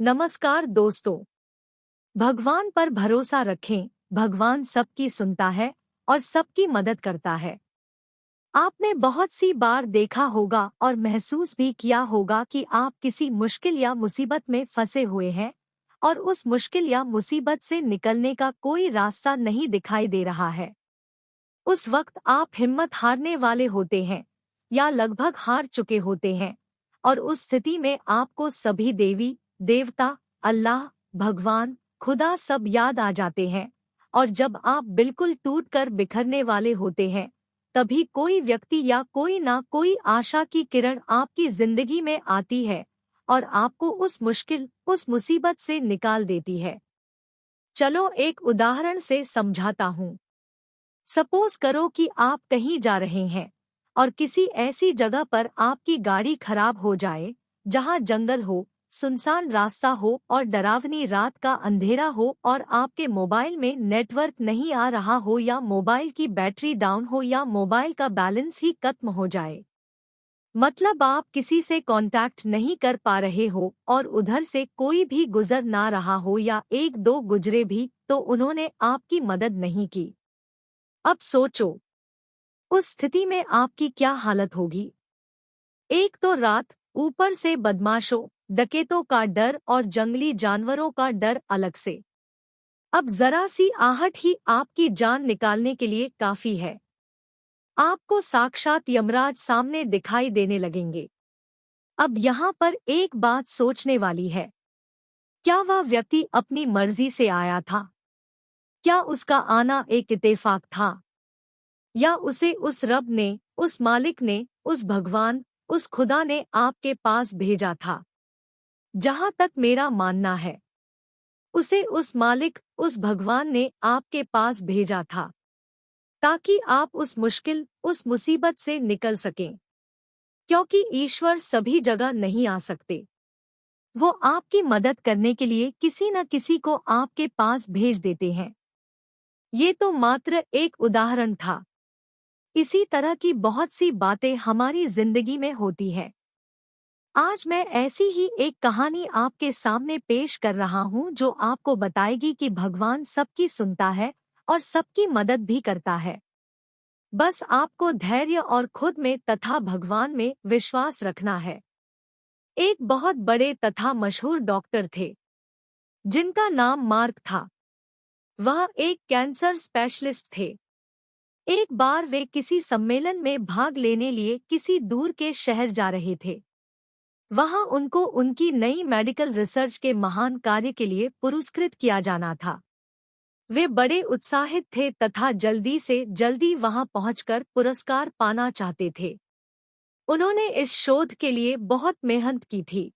नमस्कार दोस्तों। भगवान पर भरोसा रखें। भगवान सबकी सुनता है और सबकी मदद करता है। आपने बहुत सी बार देखा होगा और महसूस भी किया होगा कि आप किसी मुश्किल या मुसीबत में फंसे हुए हैं और उस मुश्किल या मुसीबत से निकलने का कोई रास्ता नहीं दिखाई दे रहा है। उस वक्त आप हिम्मत हारने वाले होते हैं या लगभग हार चुके होते हैं और उस स्थिति में आपको सभी देवी देवता, अल्लाह, भगवान, खुदा सब याद आ जाते हैं। और जब आप बिल्कुल टूटकर बिखरने वाले होते हैं, तभी कोई व्यक्ति या कोई ना कोई आशा की किरण आपकी जिंदगी में आती है और आपको उस मुश्किल, उस मुसीबत से निकाल देती है। चलो एक उदाहरण से समझाता हूँ। सपोज करो कि आप कहीं जा रहे हैं और किसी ऐसी जगह पर आपकी गाड़ी खराब हो जाए जहां जंगल हो, सुनसान रास्ता हो और डरावनी रात का अंधेरा हो और आपके मोबाइल में नेटवर्क नहीं आ रहा हो या मोबाइल की बैटरी डाउन हो या मोबाइल का बैलेंस ही खत्म हो जाए। मतलब आप किसी से कांटेक्ट नहीं कर पा रहे हो और उधर से कोई भी गुजर ना रहा हो या एक दो गुजरे भी तो उन्होंने आपकी मदद नहीं की। अब सोचो, उस स्थिति में आपकी क्या हालत होगी। एक तो रात, ऊपर से बदमाशों, डकैतों का डर और जंगली जानवरों का डर अलग से। अब जरा सी आहट ही आपकी जान निकालने के लिए काफी है। आपको साक्षात यमराज सामने दिखाई देने लगेंगे। अब यहाँ पर एक बात सोचने वाली है, क्या वह व्यक्ति अपनी मर्जी से आया था? क्या उसका आना एक इत्तेफाक था या उसे उस रब ने, उस मालिक ने, उस भगवान, उस खुदा ने आपके पास भेजा था? जहां तक मेरा मानना है, उसे उस मालिक, उस भगवान ने आपके पास भेजा था ताकि आप उस मुश्किल, उस मुसीबत से निकल सकें। क्योंकि ईश्वर सभी जगह नहीं आ सकते। वो आपकी मदद करने के लिए किसी न किसी को आपके पास भेज देते हैं। ये तो मात्र एक उदाहरण था। इसी तरह की बहुत सी बातें हमारी जिंदगी में होती हैं। आज मैं ऐसी ही एक कहानी आपके सामने पेश कर रहा हूँ जो आपको बताएगी कि भगवान सबकी सुनता है और सबकी मदद भी करता है। बस आपको धैर्य और खुद में तथा भगवान में विश्वास रखना है। एक बहुत बड़े तथा मशहूर डॉक्टर थे जिनका नाम मार्क था। वह एक कैंसर स्पेशलिस्ट थे। एक बार वे किसी सम्मेलन में भाग लेने लिए किसी दूर के शहर जा रहे थे। वहां उनको उनकी नई मेडिकल रिसर्च के महान कार्य के लिए पुरस्कृत किया जाना था। वे बड़े उत्साहित थे तथा जल्दी से जल्दी वहां पहुंचकर पुरस्कार पाना चाहते थे। उन्होंने इस शोध के लिए बहुत मेहनत की थी।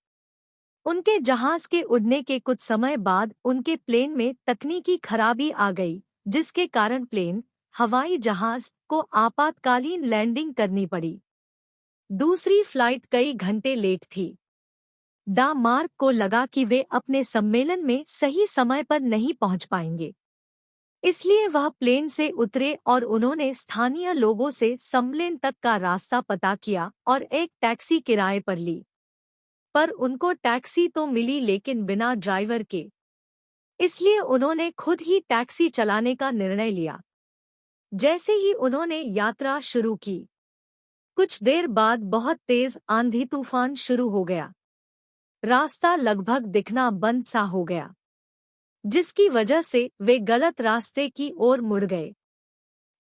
उनके जहाज के उड़ने के कुछ समय बाद उनके प्लेन में तकनीकी खराबी आ गई, जिसके कारण प्लेन, हवाई जहाज को आपातकालीन लैंडिंग करनी पड़ी। दूसरी फ्लाइट कई घंटे लेट थी। डा मार्क को लगा कि वे अपने सम्मेलन में सही समय पर नहीं पहुंच पाएंगे। इसलिए वह प्लेन से उतरे और उन्होंने स्थानीय लोगों से सम्मेलन तक का रास्ता पता किया और एक टैक्सी किराए पर ली। पर उनको टैक्सी तो मिली लेकिन बिना ड्राइवर के। इसलिए उन्होंने खुद ही टैक्सी चलाने का निर्णय लिया। जैसे ही उन्होंने यात्रा शुरू की, कुछ देर बाद बहुत तेज आंधी तूफान शुरू हो गया। रास्ता लगभग दिखना बंद सा हो गया, जिसकी वजह से वे गलत रास्ते की ओर मुड़ गए।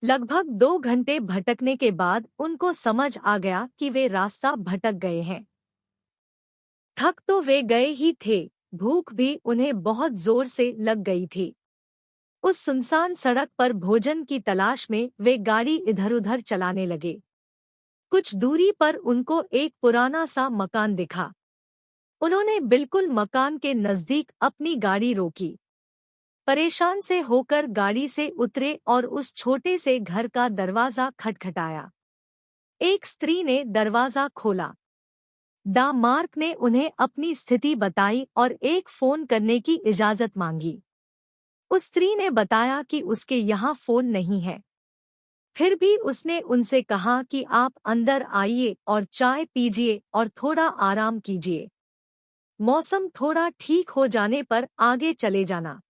लगभग 2 घंटे भटकने के बाद उनको समझ आ गया कि वे रास्ता भटक गए हैं। थक तो वे गए ही थे, भूख भी उन्हें बहुत जोर से लग गई थी। उस सुनसान सड़क पर भोजन की तलाश में वे गाड़ी इधर-उधर चलाने लगे। कुछ दूरी पर उनको एक पुराना सा मकान दिखा। उन्होंने बिल्कुल मकान के नजदीक अपनी गाड़ी रोकी। परेशान से होकर गाड़ी से उतरे और उस छोटे से घर का दरवाजा खटखटाया। एक स्त्री ने दरवाजा खोला। डा मार्क ने उन्हें अपनी स्थिति बताई और एक फोन करने की इजाजत मांगी। उस स्त्री ने बताया कि उसके यहाँ फोन नहीं है। फिर भी उसने उनसे कहा कि आप अंदर आइए और चाय पीजिए और थोड़ा आराम कीजिए। मौसम थोड़ा ठीक हो जाने पर आगे चले जाना।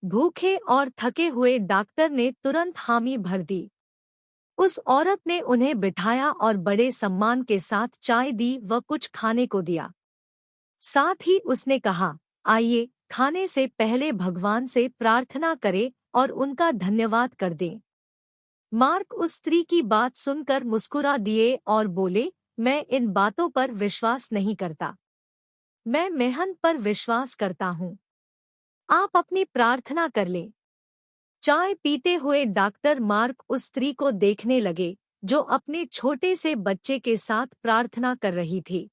भूखे और थके हुए डॉक्टर ने तुरंत हामी भर दी। उस औरत ने उन्हें बिठाया और बड़े सम्मान के साथ चाय दी व कुछ खाने को दिया। साथ ही उसने कहा, आइए, खाने से पहले भगवान से प्रार्थना करें और उनका धन्यवाद कर दें। मार्क उस स्त्री की बात सुनकर मुस्कुरा दिए और बोले, मैं इन बातों पर विश्वास नहीं करता। मैं मेहनत पर विश्वास करता हूँ। आप अपनी प्रार्थना कर लें। चाय पीते हुए डॉक्टर मार्क उस स्त्री को देखने लगे जो अपने छोटे से बच्चे के साथ प्रार्थना कर रही थी।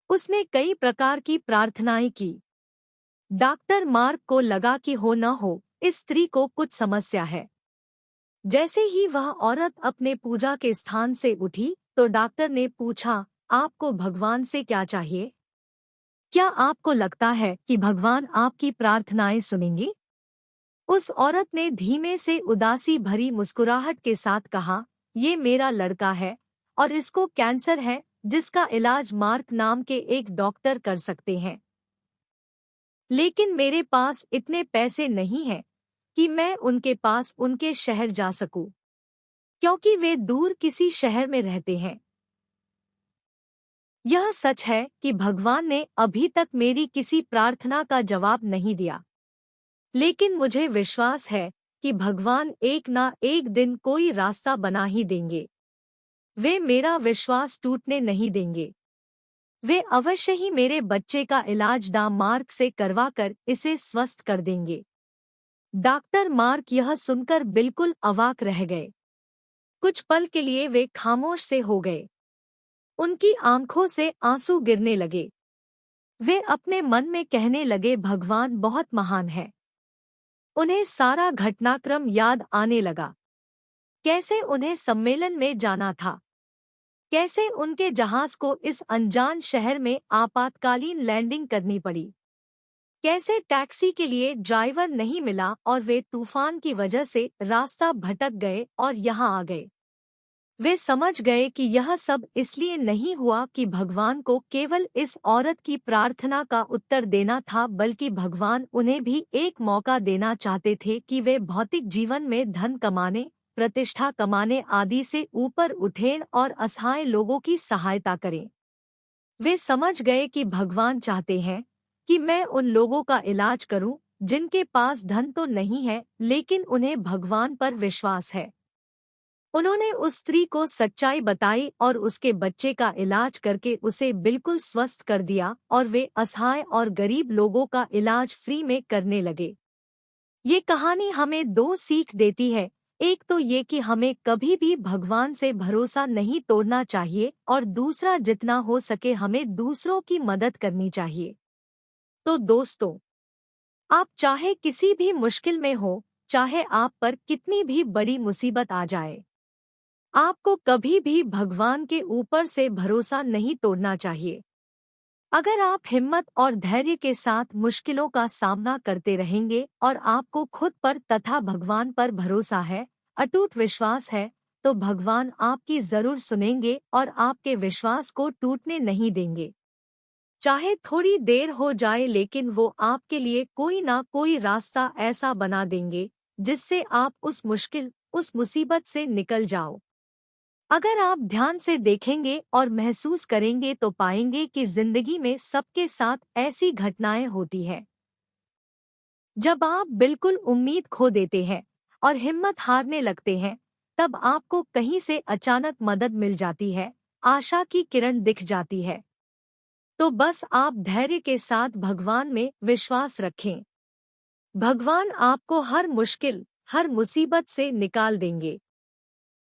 उसने कई प्रकार की प्रार्थनाएं की। डॉक्टर मार्क को लगा कि हो न हो इस स्त्री को कुछ समस्या है। जैसे ही वह औरत अपने पूजा के स्थान से उठी तो डॉक्टर ने पूछा, आपको भगवान से क्या चाहिए? क्या आपको लगता है कि भगवान आपकी प्रार्थनाएं सुनेंगे? उस औरत ने धीमे से उदासी भरी मुस्कुराहट के साथ कहा, ये मेरा लड़का है और इसको कैंसर है जिसका इलाज मार्क नाम के एक डॉक्टर कर सकते हैं। लेकिन मेरे पास इतने पैसे नहीं हैं कि मैं उनके पास उनके शहर जा सकूं, क्योंकि वे दूर किसी शहर में रहते हैं। यह सच है कि भगवान ने अभी तक मेरी किसी प्रार्थना का जवाब नहीं दिया, लेकिन मुझे विश्वास है कि भगवान एक ना एक दिन कोई रास्ता बना ही देंगे। वे मेरा विश्वास टूटने नहीं देंगे। वे अवश्य ही मेरे बच्चे का इलाज मार्क से करवाकर इसे स्वस्थ कर देंगे। डॉक्टर मार्क यह सुनकर बिल्कुल अवाक रह गए। कुछ पल के लिए वे खामोश से हो गए। उनकी आंखों से आंसू गिरने लगे। वे अपने मन में कहने लगे, भगवान बहुत महान है। उन्हें सारा घटनाक्रम याद आने लगा। कैसे उन्हें सम्मेलन में जाना था, कैसे उनके जहाज को इस अनजान शहर में आपातकालीन लैंडिंग करनी पड़ी, कैसे टैक्सी के लिए ड्राइवर नहीं मिला और वे तूफान की वजह से रास्ता भटक गए और यहाँ आ गए। वे समझ गए कि यह सब इसलिए नहीं हुआ कि भगवान को केवल इस औरत की प्रार्थना का उत्तर देना था, बल्कि भगवान उन्हें भी एक मौका देना चाहते थे कि वे भौतिक जीवन में धन कमाने, प्रतिष्ठा कमाने आदि से ऊपर उठें और असहाय लोगों की सहायता करें। वे समझ गए कि भगवान चाहते हैं कि मैं उन लोगों का इलाज करूं जिनके पास धन तो नहीं है लेकिन उन्हें भगवान पर विश्वास है। उन्होंने उस स्त्री को सच्चाई बताई और उसके बच्चे का इलाज करके उसे बिल्कुल स्वस्थ कर दिया और वे असहाय और गरीब लोगों का इलाज फ्री में करने लगे। ये कहानी हमें दो सीख देती है। एक तो ये कि हमें कभी भी भगवान से भरोसा नहीं तोड़ना चाहिए और दूसरा, जितना हो सके हमें दूसरों की मदद करनी चाहिए। तो दोस्तों, आप चाहे किसी भी मुश्किल में हो, चाहे आप पर कितनी भी बड़ी मुसीबत आ जाए, आपको कभी भी भगवान के ऊपर से भरोसा नहीं तोड़ना चाहिए। अगर आप हिम्मत और धैर्य के साथ मुश्किलों का सामना करते रहेंगे और आपको खुद पर तथा भगवान पर भरोसा है, अटूट विश्वास है, तो भगवान आपकी जरूर सुनेंगे और आपके विश्वास को टूटने नहीं देंगे। चाहे थोड़ी देर हो जाए, लेकिन वो आपके लिए कोई ना कोई रास्ता ऐसा बना देंगे जिससे आप उस मुश्किल, उस मुसीबत से निकल जाओ। अगर आप ध्यान से देखेंगे और महसूस करेंगे तो पाएंगे कि जिंदगी में सबके साथ ऐसी घटनाएं होती हैं। जब आप बिल्कुल उम्मीद खो देते हैं और हिम्मत हारने लगते हैं, तब आपको कहीं से अचानक मदद मिल जाती है, आशा की किरण दिख जाती है। तो बस आप धैर्य के साथ भगवान में विश्वास रखें। भगवान आपको हर मुश्किल, हर मुसीबत से निकाल देंगे।